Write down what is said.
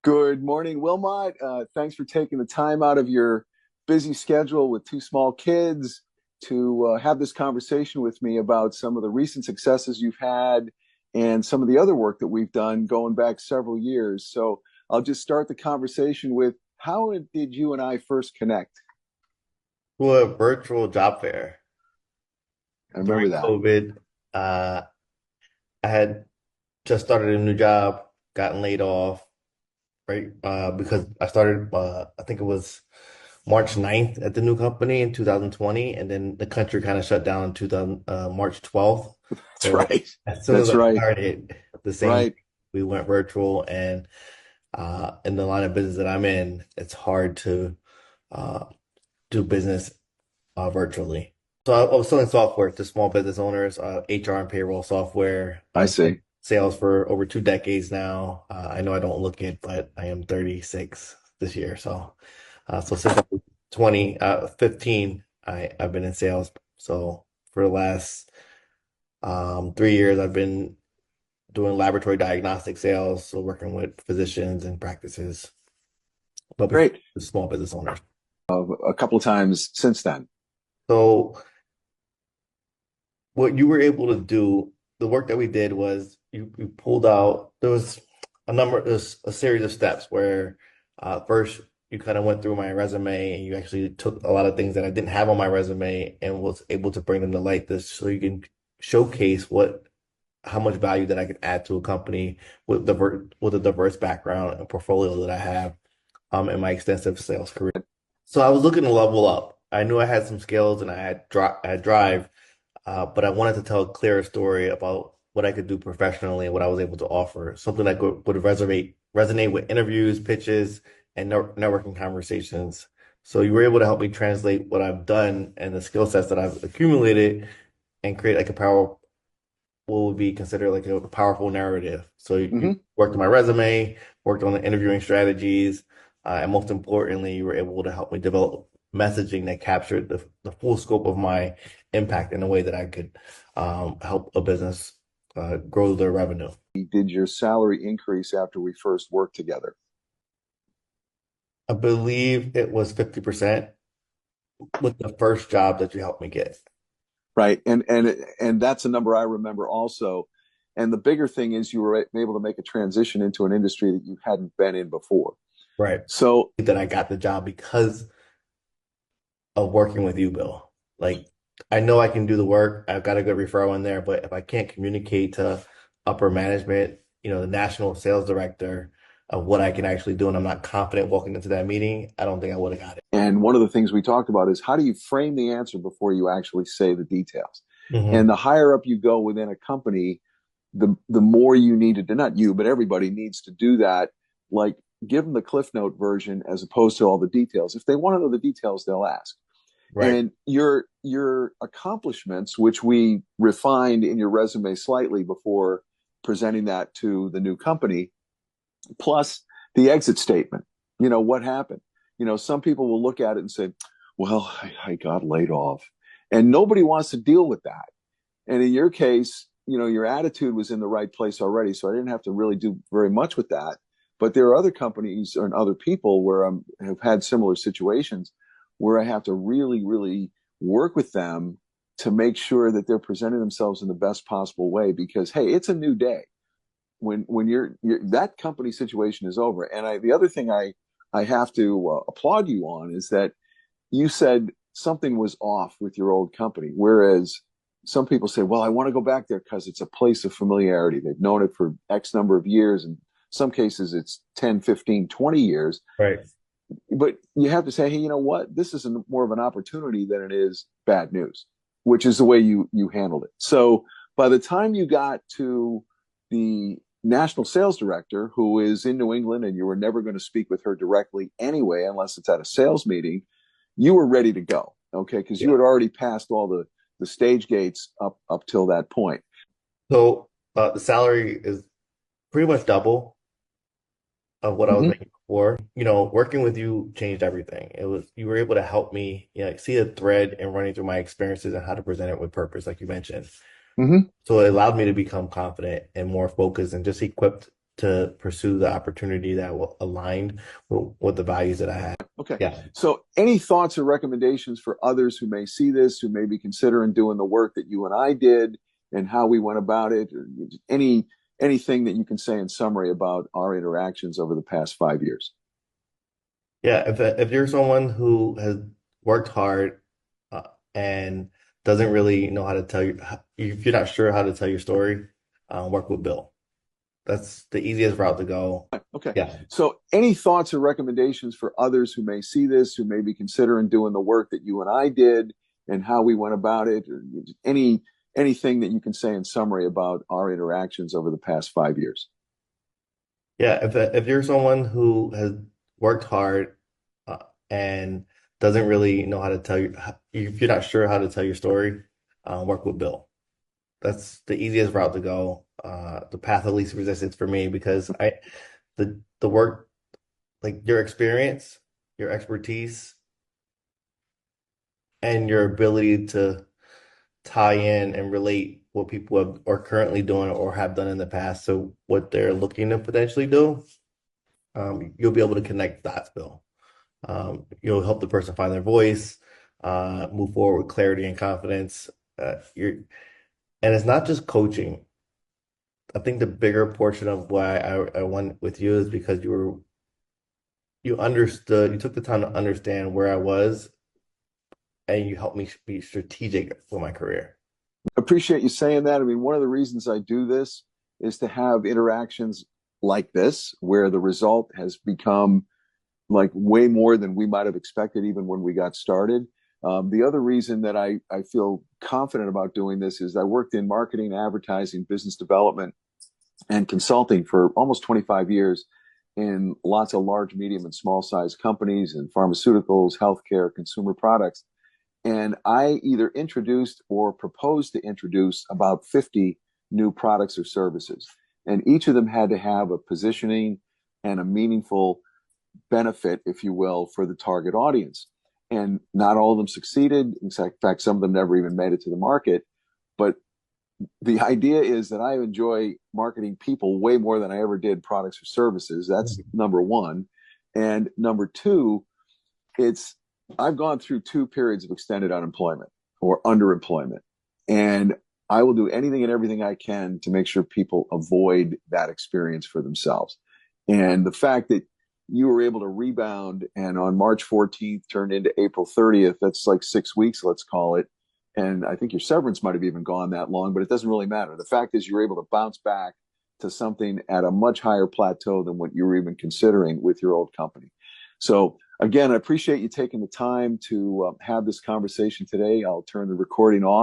Good morning, Wilmot. Thanks for taking the time out of your busy schedule with two small kids to have this conversation with me about some of the recent successes you've had and some of the other work that we've done going back several years. So I'll just start the conversation with how did you and I first connect? To a virtual job fair I during remember that. COVID. Uh, I had just started a new job, gotten laid off, right? Because I started, I think it was March 9th at the new company in 2020, and then the country kind of shut down in 2000, March 12th. That's So right. as soon as That's I right. started, the same, Right. we went virtual, and in the line of business that I'm in, it's hard to uh, do business virtually. So I was selling software to small business owners, HR and payroll software. I I've been in see. sales for over 2 decades now. I know I don't look it, but I am 36 this year. So since I was 15, I've been in sales. So for the last 3 years, I've been doing laboratory diagnostic sales, so working with physicians and practices, but before Great. small business owners. A couple of times since then. So what you were able to do, the work that we did was you pulled out, there's a series of steps where first you kind of went through my resume and you actually took a lot of things that I didn't have on my resume and was able to bring them to light this so you can showcase how much value that I can add to a company with a diverse background and portfolio that I have in my extensive sales career. So I was looking to level up. I knew I had some skills and I had drive, but I wanted to tell a clearer story about what I could do professionally and what I was able to offer, something that would resonate with interviews, pitches, and networking conversations. So you were able to help me translate what I've done and the skill sets that I've accumulated and create like what would be considered like a powerful narrative. So you Hmm. worked on my resume, worked on the interviewing strategies, and most importantly, you were able to help me develop messaging that captured the full scope of my impact in a way that I could help a business grow their revenue. Did your salary increase after we first worked together? I believe it was 50% with the first job that you helped me get. Right. And that's a number I remember also. And the bigger thing is you were able to make a transition into an industry that you hadn't been in before. Right. So, That I got the job because of working with you, Bill. Like, I know I can do the work. I've got a good referral in there, but if I can't communicate to upper management, the national sales director of what I can actually do, and I'm not confident walking into that meeting, I don't think I would have got it. and one of the things we talked about is how do you frame the answer before you actually say the details? And Hmm. the higher up you go within a company, the more you needed to, not you, but everybody needs to do that. Like give them the Cliff Note version as opposed to all the details. If they want to know the details, they'll ask. Right. And your accomplishments, which we refined in your resume slightly before presenting that to the new company, plus the exit statement. What happened? Some people will look at it and say, well, I got laid off. And nobody wants to deal with that. And in your case, your attitude was in the right place already. So I didn't have to really do very much with that. But there are other companies and other people where I have had similar situations where I have to really, really work with them to make sure that they're presenting themselves in the best possible way because, hey, it's a new day when you're that company situation is over. And the other thing I have to applaud you on is that you said something was off with your old company, whereas some people say, well, I want to go back there because it's a place of familiarity. They've known it for X number of years. And some cases it's 10, 15, 20 years. Right. But you have to say, hey, you know what? This is more of an opportunity than it is bad news, which is the way you handled it. So by the time you got to the national sales director, who is in New England, and you were never going to speak with her directly anyway, unless it's at a sales meeting, you were ready to go. Okay. Because you Yeah. had already passed all the stage gates up till that point. So the salary is pretty much double of what I was Mm-hmm. making before. Working with you changed everything. You were able to help me, see a thread and running through my experiences and how to present it with purpose, like you mentioned. Mm-hmm. So it allowed me to become confident and more focused and just equipped to pursue the opportunity that will aligned with the values that I had. Okay. Yeah. So, any thoughts or recommendations for others who may see this, who may be considering doing the work that you and I did, and how we went about it? Or anything that you can say in summary about our interactions over the past 5 years? Yeah, if you're someone who has worked hard uh, and doesn't really know how to tell you, if you're not sure how to tell your story, work with Bill. That's the easiest route to go. Okay. Yeah. So, any thoughts or recommendations for others who may see this, who may be considering doing the work that you and I did, and how we went about it? Or anything that you can say in summary about our interactions over the past 5 years? Yeah, if you're someone who has worked hard uh, and doesn't really know how to tell you, if you're not sure how to tell your story, work with Bill. That's the easiest route to go. The path of least resistance for me because the work, like your experience, your expertise, and your ability to tie in and relate what people are currently doing or have done in the past to what they're looking to potentially do. You'll be able to connect dots, Bill. You'll help the person find their voice, move forward with clarity and confidence. And it's not just coaching. I think the bigger portion of why I went with you is because you understood, you took the time to understand where I was, and you helped me be strategic for my career. Appreciate you saying that. I mean, one of the reasons I do this is to have interactions like this, where the result has become like way more than we might have expected, even when we got started. The other reason that I feel confident about doing this is I worked in marketing, advertising, business development, and consulting for almost 25 years in lots of large, medium, and small size companies in pharmaceuticals, healthcare, consumer products. And I either introduced or proposed to introduce about 50 new products or services. And each of them had to have a positioning and a meaningful benefit, if you will, for the target audience. And not all of them succeeded. In fact, some of them never even made it to the market. But the idea is that I enjoy marketing people way more than I ever did products or services. That's number one. And number two, it's I've gone through 2 periods of extended unemployment or underemployment. And I will do anything and everything I can to make sure people avoid that experience for themselves. And the fact that you were able to rebound and on March 14th turned into April 30th, that's like 6 weeks, let's call it. And I think your severance might have even gone that long, but it doesn't really matter. The fact is, you're able to bounce back to something at a much higher plateau than what you were even considering with your old company. So, again, I appreciate you taking the time to have this conversation today. I'll turn the recording off.